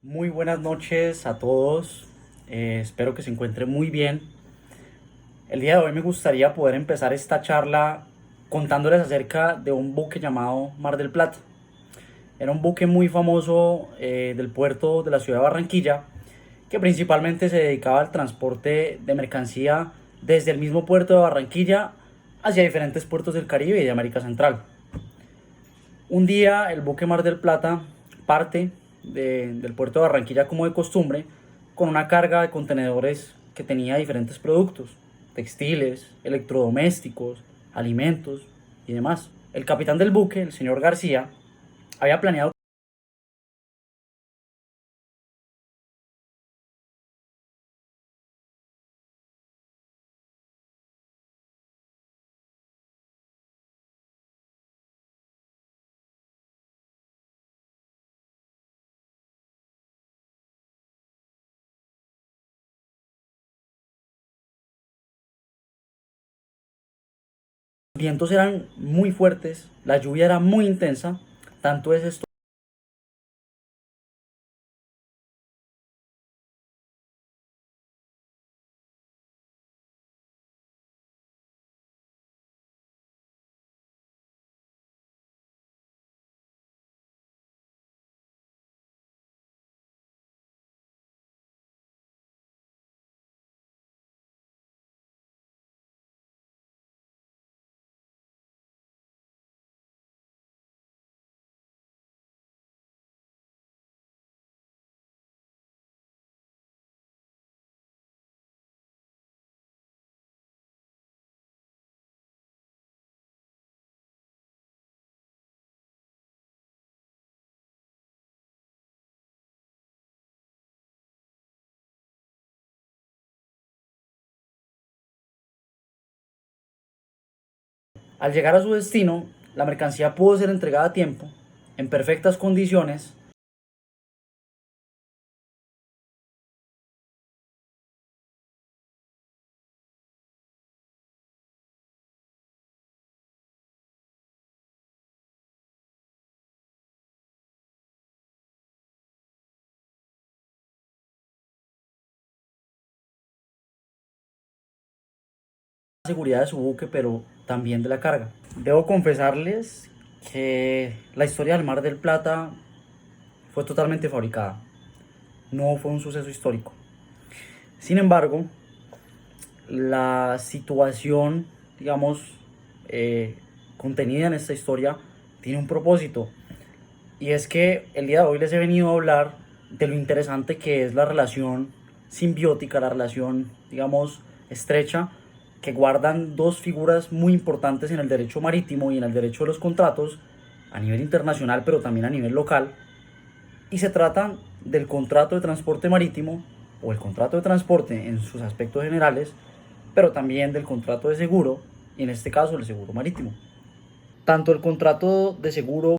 Muy buenas noches a todos. Espero que se encuentren muy bien. El día de hoy me gustaría poder empezar esta charla contándoles acerca de un buque llamado Mar del Plata. Era un buque muy famoso del puerto de la ciudad de Barranquilla, que principalmente se dedicaba al transporte de mercancía desde el mismo puerto de Barranquilla hacia diferentes puertos del Caribe y de América Central. Un día el buque Mar del Plata parte del puerto de Barranquilla como de costumbre con una carga de contenedores que tenía diferentes productos, textiles, electrodomésticos, alimentos y demás. El capitán del buque, el señor García, había planeado que los vientos eran muy fuertes, la lluvia era muy intensa, tanto es esto al llegar a su destino, la mercancía pudo ser entregada a tiempo, en perfectas condiciones. Seguridad de su buque, pero también de la carga. Debo confesarles que la historia del Mar del Plata fue totalmente fabricada, no fue un suceso histórico. Sin embargo, la situación, digamos, eh, contenida en esta historia tiene un propósito, y es que el día de hoy les he venido a hablar de lo interesante que es la relación simbiótica, la relación, digamos, estrecha, que guardan dos figuras muy importantes en el derecho marítimo y en el derecho de los contratos a nivel internacional, pero también a nivel local. Y se trata del contrato de transporte marítimo o el contrato de transporte en sus aspectos generales, pero también del contrato de seguro, y en este caso el seguro marítimo. Tanto el contrato de seguro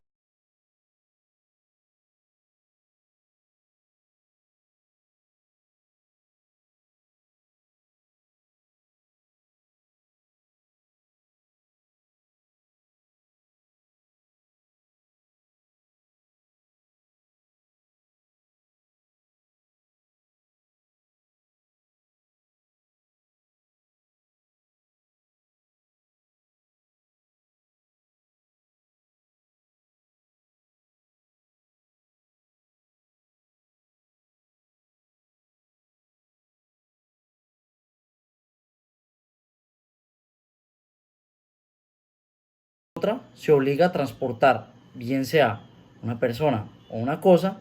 otra se obliga a transportar, bien sea una persona o una cosa,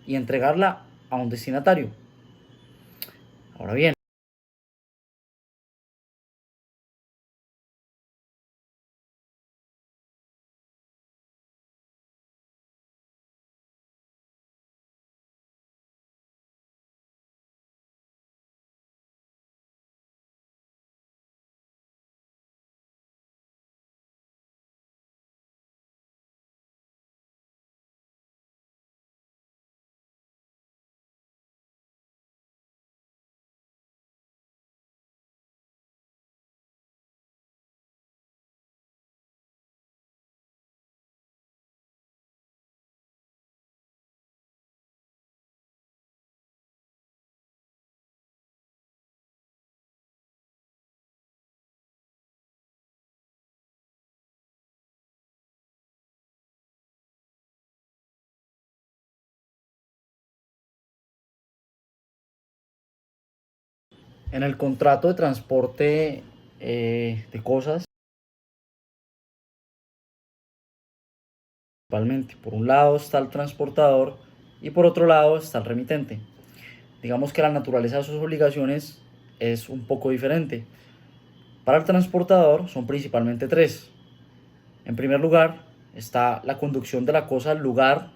y entregarla a un destinatario. Ahora bien, En el contrato de transporte de cosas, principalmente, por un lado está el transportador y por otro lado está el remitente. Digamos que la naturaleza de sus obligaciones es un poco diferente. Para el transportador son principalmente tres. En primer lugar, está la conducción de la cosa al lugar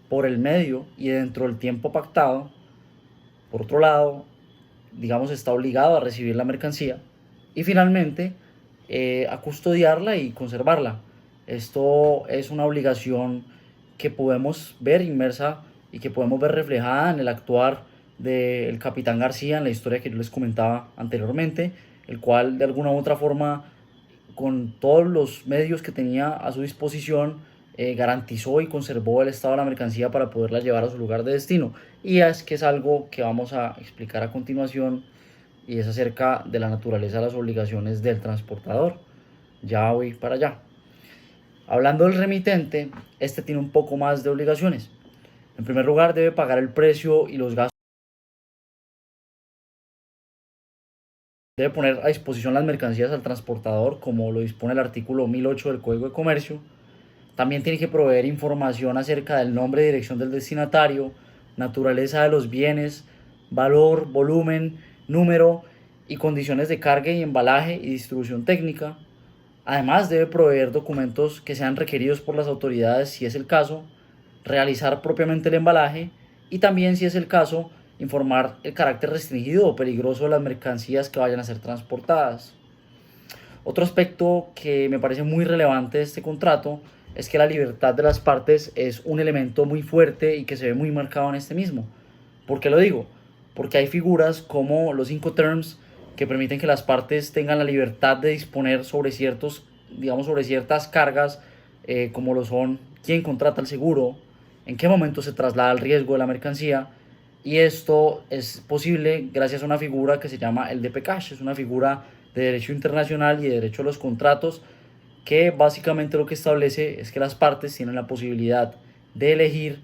por el medio y dentro del tiempo pactado. Por otro lado, digamos, está obligado a recibir la mercancía. Y finalmente, a custodiarla y conservarla. Esto es una obligación que podemos ver inmersa y que podemos ver reflejada en el actuar del capitán García en la historia que yo les comentaba anteriormente, el cual de alguna u otra forma, con todos los medios que tenía a su disposición, garantizó y conservó el estado de la mercancía para poderla llevar a su lugar de destino. Y es que es algo que vamos a explicar a continuación, y es acerca de la naturaleza de las obligaciones del transportador. Ya voy para allá. Hablando del remitente, este tiene un poco más de obligaciones. En primer lugar, debe pagar el precio y los gastos. Debe poner a disposición las mercancías al transportador, como lo dispone el artículo 1008 del Código de Comercio. También tiene que proveer información acerca del nombre y dirección del destinatario, naturaleza de los bienes, valor, volumen, número y condiciones de carga y embalaje y distribución técnica. Además, debe proveer documentos que sean requeridos por las autoridades si es el caso, realizar propiamente el embalaje y también, si es el caso, informar el carácter restringido o peligroso de las mercancías que vayan a ser transportadas. Otro aspecto que me parece muy relevante de este contrato es que la libertad de las partes es un elemento muy fuerte y que se ve muy marcado en este mismo. ¿Por qué lo digo? Porque hay figuras como los Incoterms que permiten que las partes tengan la libertad de disponer sobre ciertos, digamos, sobre ciertas cargas, como lo son quién contrata el seguro, en qué momento se traslada el riesgo de la mercancía. Y esto es posible gracias a una figura que se llama el DPCash. Es una figura de derecho internacional y de derecho a los contratos, que básicamente lo que establece es que las partes tienen la posibilidad de elegir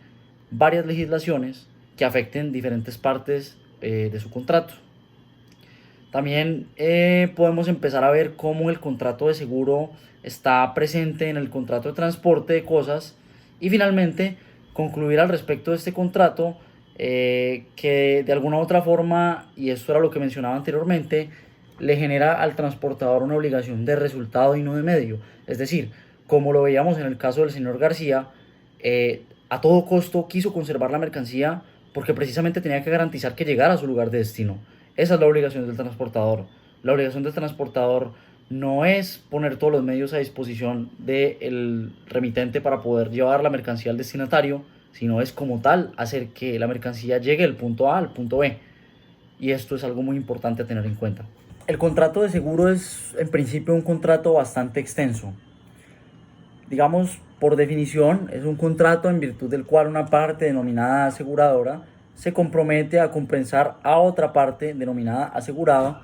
varias legislaciones que afecten diferentes partes de su contrato. También podemos empezar a ver cómo el contrato de seguro está presente en el contrato de transporte de cosas, y finalmente concluir al respecto de este contrato, que de alguna u otra forma, y esto era lo que mencionaba anteriormente, le genera al transportador una obligación de resultado y no de medio. Es decir, como lo veíamos en el caso del señor García, a todo costo quiso conservar la mercancía porque precisamente tenía que garantizar que llegara a su lugar de destino. Esa es la obligación del transportador. La obligación del transportador no es poner todos los medios a disposición del remitente para poder llevar la mercancía al destinatario, sino es como tal hacer que la mercancía llegue del punto A al punto B. Y esto es algo muy importante a tener en cuenta. El contrato de seguro es en principio un contrato bastante extenso. Digamos, por definición, es un contrato en virtud del cual una parte denominada aseguradora se compromete a compensar a otra parte denominada asegurada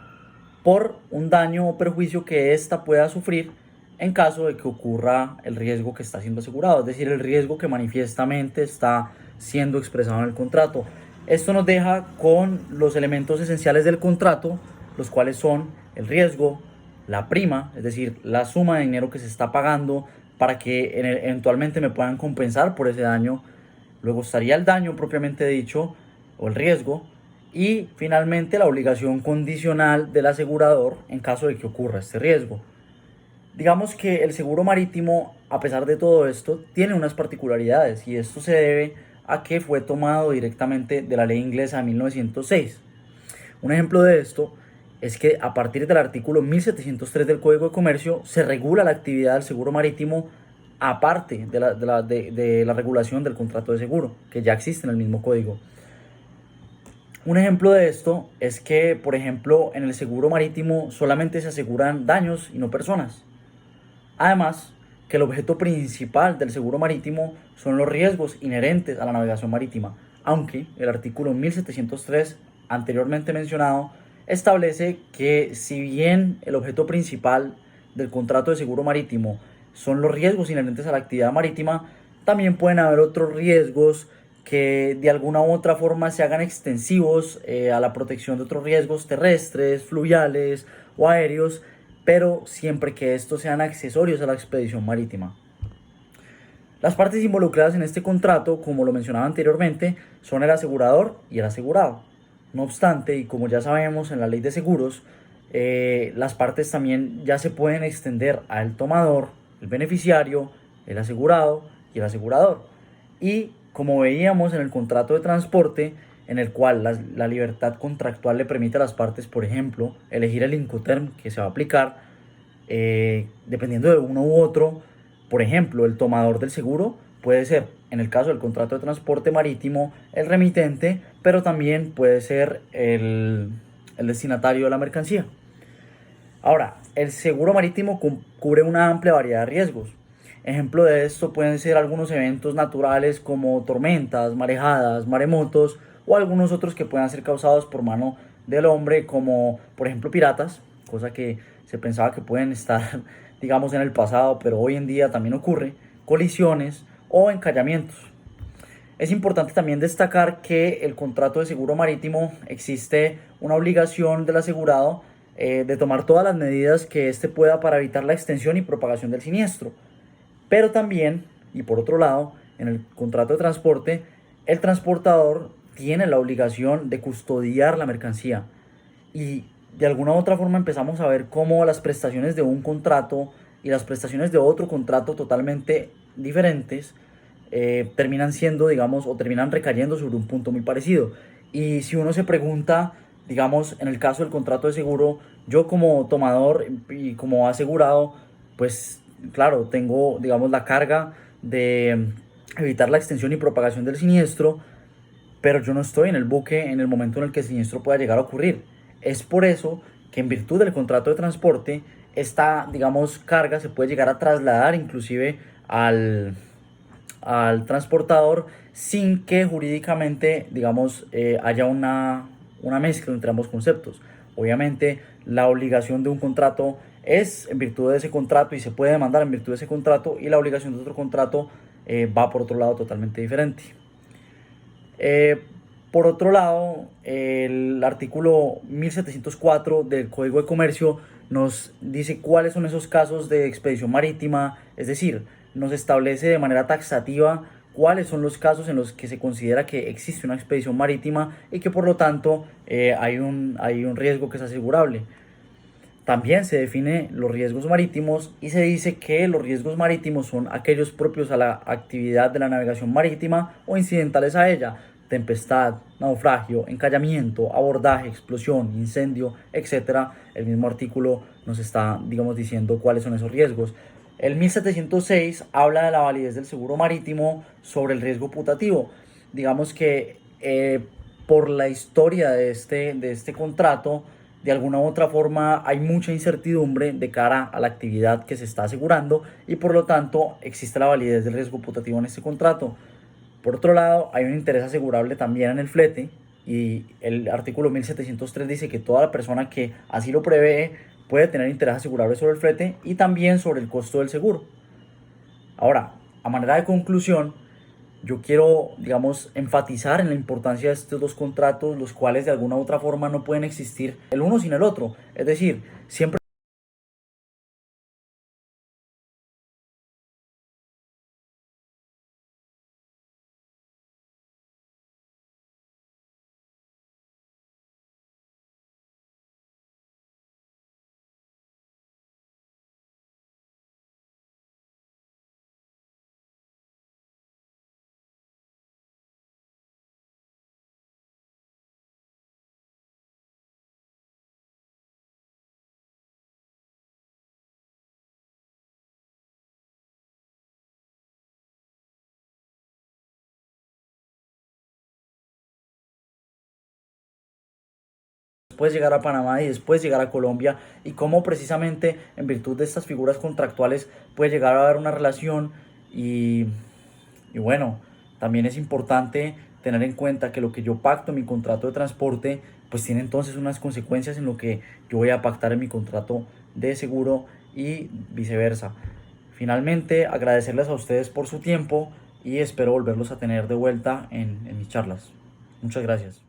por un daño o perjuicio que ésta pueda sufrir en caso de que ocurra el riesgo que está siendo asegurado, es decir, el riesgo que manifiestamente está siendo expresado en el contrato. Esto nos deja con los elementos esenciales del contrato, los cuales son el riesgo, la prima, es decir, la suma de dinero que se está pagando para que eventualmente me puedan compensar por ese daño. Luego estaría el daño propiamente dicho, o el riesgo, y finalmente la obligación condicional del asegurador en caso de que ocurra este riesgo. Digamos que el seguro marítimo, a pesar de todo esto, tiene unas particularidades, y esto se debe a que fue tomado directamente de la ley inglesa de 1906. Un ejemplo de esto es que a partir del artículo 1703 del Código de Comercio se regula la actividad del seguro marítimo, aparte de la regulación del contrato de seguro, que ya existe en el mismo código. Un ejemplo de esto es que, por ejemplo, en el seguro marítimo solamente se aseguran daños y no personas. Además, que el objeto principal del seguro marítimo son los riesgos inherentes a la navegación marítima, aunque el artículo 1703 anteriormente mencionado establece que, si bien el objeto principal del contrato de seguro marítimo son los riesgos inherentes a la actividad marítima, también pueden haber otros riesgos que de alguna u otra forma se hagan extensivos a la protección de otros riesgos terrestres, fluviales o aéreos, pero siempre que estos sean accesorios a la expedición marítima. Las partes involucradas en este contrato, como lo mencionaba anteriormente, son el asegurador y el asegurado. No obstante, y como ya sabemos en la ley de seguros, las partes también ya se pueden extender al tomador, el beneficiario, el asegurado y el asegurador. Y como veíamos en el contrato de transporte, en el cual la libertad contractual le permite a las partes, por ejemplo, elegir el Incoterm que se va a aplicar, dependiendo de uno u otro. Por ejemplo, el tomador del seguro puede ser, en el caso del contrato de transporte marítimo, el remitente, pero también puede ser el destinatario de la mercancía. Ahora, el seguro marítimo cubre una amplia variedad de riesgos. Ejemplo de esto pueden ser algunos eventos naturales como tormentas, marejadas, maremotos o algunos otros que puedan ser causados por mano del hombre, como por ejemplo piratas, cosa que se pensaba que pueden estar, digamos, en el pasado, pero hoy en día también ocurre, colisiones o encallamientos. Es importante también destacar que el contrato de seguro marítimo existe una obligación del asegurado de tomar todas las medidas que éste pueda para evitar la extensión y propagación del siniestro. Pero también, y por otro lado, en el contrato de transporte, el transportador tiene la obligación de custodiar la mercancía. Y de alguna u otra forma empezamos a ver cómo las prestaciones de un contrato y las prestaciones de otro contrato totalmente diferentes terminan siendo, digamos, o terminan recayendo sobre un punto muy parecido. Y si uno se pregunta, digamos, en el caso del contrato de seguro, yo como tomador y como asegurado, pues claro, tengo, digamos, la carga de evitar la extensión y propagación del siniestro, pero yo no estoy en el buque en el momento en el que el siniestro pueda llegar a ocurrir. Es por eso que en virtud del contrato de transporte, esta, digamos, carga se puede llegar a trasladar inclusive al transportador sin que jurídicamente, digamos, haya una mezcla entre ambos conceptos. Obviamente, la obligación de un contrato es en virtud de ese contrato y se puede demandar en virtud de ese contrato, y la obligación de otro contrato va por otro lado totalmente diferente. Eh, por otro lado, el artículo 1704 del Código de Comercio nos dice cuáles son esos casos de expedición marítima, es decir, nos establece de manera taxativa cuáles son los casos en los que se considera que existe una expedición marítima y que por lo tanto hay un riesgo que es asegurable. También se define los riesgos marítimos y se dice que los riesgos marítimos son aquellos propios a la actividad de la navegación marítima o incidentales a ella: tempestad, naufragio, encallamiento, abordaje, explosión, incendio, etc. El mismo artículo nos está, digamos, diciendo cuáles son esos riesgos. El 1706 habla de la validez del seguro marítimo sobre el riesgo putativo. Digamos que por la historia de este contrato, de alguna u otra forma hay mucha incertidumbre de cara a la actividad que se está asegurando y por lo tanto existe la validez del riesgo putativo en este contrato. Por otro lado, hay un interés asegurable también en el flete, y el artículo 1703 dice que toda la persona que así lo prevé puede tener interés asegurable sobre el flete y también sobre el costo del seguro. Ahora, a manera de conclusión, yo quiero, digamos, enfatizar en la importancia de estos dos contratos, los cuales de alguna u otra forma no pueden existir el uno sin el otro. Es decir, siempre puedes llegar a Panamá y después llegar a Colombia, y cómo precisamente en virtud de estas figuras contractuales puede llegar a haber una relación. Y bueno, también es importante tener en cuenta que lo que yo pacto en mi contrato de transporte pues tiene entonces unas consecuencias en lo que yo voy a pactar en mi contrato de seguro y viceversa. Finalmente, agradecerles a ustedes por su tiempo y espero volverlos a tener de vuelta en mis charlas. Muchas gracias.